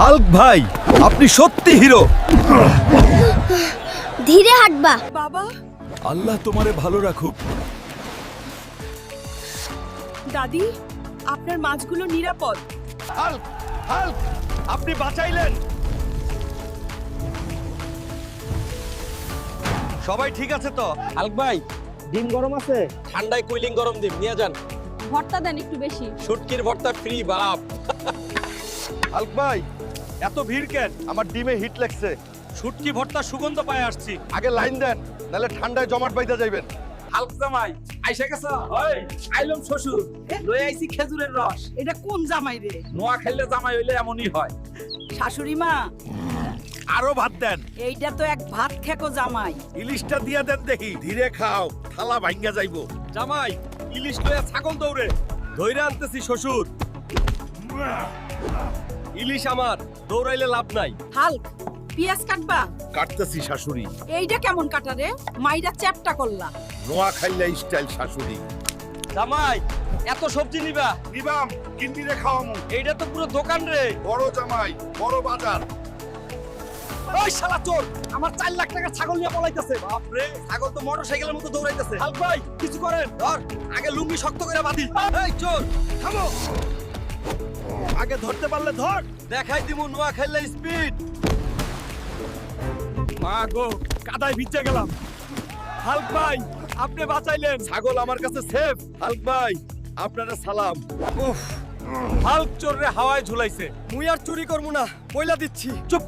Hulk ভাই, আপনি সত্যি হিরো। ধীরে হাঁটবা। বাবা, আল্লাহ তোমারে ভালো রাখুক। দাদি, আপনার মাছগুলো নিরাপদ। হাল্ক, হাল্ক, আপনি বাঁচাইলেন। সবাই ঠিক আছে তো? হাল্ক ভাই, ডিম গরম আছে? ঠান্ডায় কুইলিং গরম ডিম নিয়ে যান। ভর্তা দেন একটু বেশি। শুটকির ভর্তা ফ্রি বাপ। হাল্ক ভাই, এত ভিড় কেন? আমার ডিমে হিট লাগছে। শুটকি ভর্তা সুগন্ধ পায় আসছি। আগে লাইন দেন, নাহলে ঠান্ডায় জমাট বাইদা যাইবেন। হাল্ক জামাই আইসা গেছো? ওই আইলম শ্বশুর, লই আইছি খেজুরের রস। এটা কোন জামাই রে? নোয়া খাইলে জামাই হইলে এমনই হয়। শাশুড়ি মা, আরো ভাত দেন। এইটা তো এক ভাত খেকো জামাই। ইলিশটা দিয়া দেন দেখি। ধীরে খাও, থালা ভাঙ্গা যাইবো। জামাই, ইলিশ লইয়া ছাগল দৌড়ে। ধইরা আনতেছি শ্বশুর। ইলিশ আমার, দৌড়াইলে লাভ নাই। হাল্ক, পেঁয়াজ কাটবা? কাটতেছি শাশুড়ি। এইটা কেমন কাটা রে? মাইরা চ্যাপটা করলা। নোয়া খাইলে স্টাইল শাশুড়ি। জামাই, এত সবজি নিবা? নিবাম, কিন্দিরে খাওয়ামু। এইটা তো পুরো দোকান রে। বড় জামাই, বড় বাজার। ওই শালা চোর, আমার 4 লাখ টাকা ছাগল নিয়ে পলাইতেছে। বাপ রে, ছাগল তো মোটরসাইকেলের মতো দৌড়াইতেছে। হাল্ক ভাই, কিছু করেন। ধর, আগে লুঙ্গি শক্ত করে বাঁধি। এই চোর, থামো। আগে ধরতে পারলে ধর। দেখাই দিমু নোয়া খাইলে স্পিড। মা গো, কাদায় ভিজে গেলাম। হাল্ক ভাই, আপনি বাঁচাইলেন। ছাগল আমার কাছে সেফ। হাল্ক ভাই, আপনারা সালাম। উফ, হাল্ক চোররে হাওয়ায় ঝুলাইছে। মুই আর চুরি করবো না, পয়লা দিচ্ছি। চুপ,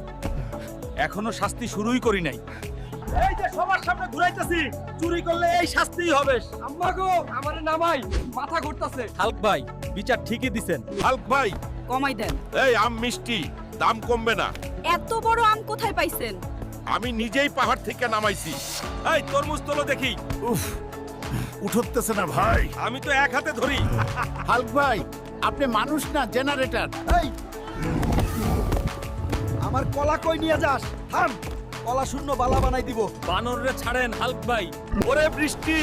এখনো শাস্তি শুরুই করি নাই। এই যে সবার সামনে ঘুরাইতেছি, চুরি করলে এই শাস্তিই হবে। আম্মা গো, আমারে নামাই, মাথা ঘুরতাছে। হাল্ক ভাই, বিচার ঠিকই দিছেন। হাল্ক ভাই, কমাই দেন। এই আম মিষ্টি, দাম কমবে না। এত বড় আম কোথায় পাইছেন? আমি নিজেই পাহাড় থেকে নামাইছি। এই তরমুজ তোলো দেখি। উফ, উঠতেছে না ভাই। আমি তো এক হাতে ধরি। হাল্ক ভাই, আপনি মানুষ না জেনারেটর। এই, আমার কলা কই নিয়ে যাস? থাম, কলা শূন্য বালা বানাই দিব। বানররে ছাড়েন হাল্ক ভাই। ওরে বৃষ্টি,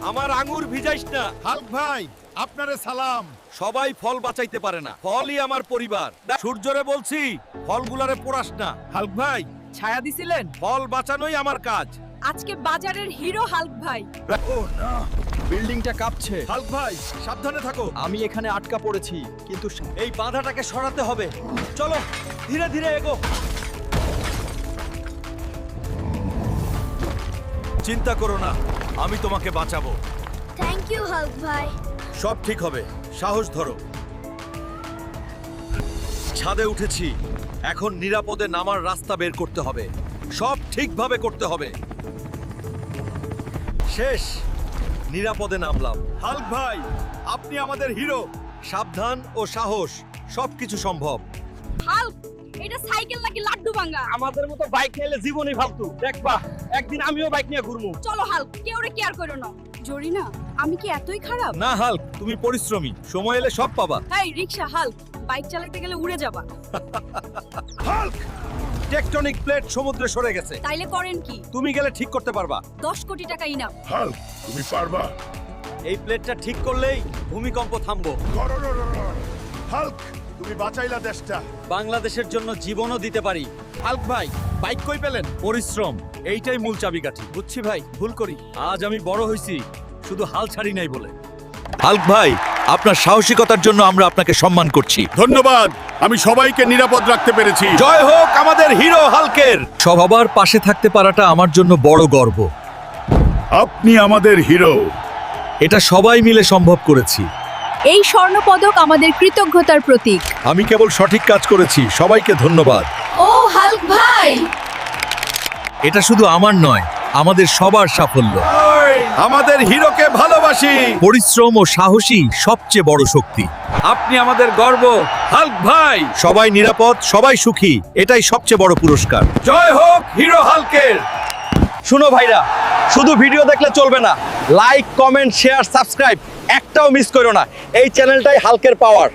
আমার আঙ্গুর ভিজাইস না। হাল্ক ভাই, আপনারে সালাম। সবাই ফল বাঁচাইতে পারে না, ফলই আমার পরিবার। সূর্যরে বলছি, ফলগুলারে পোড়াস না। হাল্ক ভাই, ছায়া দিছিলেন? ফল বাঁচানোই আমার কাজ। আজকে বাজারের হিরো হাল্ক ভাই। ও না, বিল্ডিংটা কাঁপছে। হাল্ক ভাই, সাবধানে থাকো। আমি এখানে আটকা পড়েছি, কিন্তু এই বাধাটাকে সরাতে হবে। চলো, ধীরে ধীরে এগো। চিন্তা করো না, আমি তোমাকে বাঁচাবো। থ্যাংক ইউ হাল্ক ভাই। সব ঠিক হবে, সাহস ধরো। ছাদে উঠেছি, এখন নিরাপদে নামার রাস্তা বের করতে হবে। সব ঠিকভাবে করতে হবে। শেষ, নিরাপদে নামলাম। হাল্ক ভাই, আপনি আমাদের হিরো। সাবধান ও সাহস, সবকিছু সম্ভব। হাল্ক, এটা সাইকেল নাকি লাড্ডু ভাঙা? আমাদের মতো বাইক নিলে জীবনই ফালতু। দেখবা, একদিন আমিও বাইক নিয়ে ঘুরবো। চলো হাল্ক, কেউ রে কেয়ার করো না। জরিনা, আমি কি এতই খারাপ? না হাল্ক, তুমি পরিশ্রমী, সময় এলে সব পাবা। এই রিকশা হাল্ক, বাইক চালাতে গেলে উড়ে যাবা। হাল্ক, টেকটনিক প্লেট সমুদ্রে সরে গেছে। তাইলে করেন কি? তুমি গেলে ঠিক করতে পারবা। 10 কোটি টাকা ইনাম। হাল্ক, তুমি পারবা। এই প্লেটটা ঠিক করলেই ভূমিকম্প থামবো। হাল্ক, তুমি বাঁচাইলা দেশটা। বাংলাদেশের জন্য জীবনও দিতে পারি। হাল্ক ভাই, বাইক কই পেলেন? পরিশ্রম, এইটাই মূল চাবিকাঠি। বুঝছি ভাই, ভুল করি। আজ আমি বড় হইছি, শুধু হাল ছাড়ি নাই বলে। হাল্ক ভাই, আপনার সাহসিকতার জন্য আমরা আপনাকে সম্মান করছি। ধন্যবাদ, আমি সবাইকে নিরাপদ রাখতে পেরেছি। জয় হোক আমাদের হিরো হাল্কের। সবার পাশে থাকতে পারাটা আমার জন্য বড় গর্ব। আপনি আমাদের হিরো। এটা সবাই মিলে সম্ভব করেছি। এই স্বর্ণপদক আমাদের কৃতজ্ঞতার প্রতীক। আমি কেবল সঠিক কাজ করেছি, সবাইকে ধন্যবাদ। ও হাল্ক ভাই, এটা শুধু আমার নয়, আমাদের সবার সাফল্য। আমাদের হিরোকে ভালোবাসি। পরিশ্রম ও সাহসী সবচেয়ে বড় শক্তি। আপনি আমাদের গর্ব হাল্ক ভাই। সবাই নিরাপদ, সবাই সুখী, এটাই সবচেয়ে বড় পুরস্কার। জয় হোক হিরো হাল্কের। শুনো ভাইরা, শুধু ভিডিও দেখলে চলবে না। লাইক, কমেন্ট, শেয়ার, সাবস্ক্রাইব একটাও মিস করো না। এই চ্যানেলটাই হাল্কের পাওয়ার।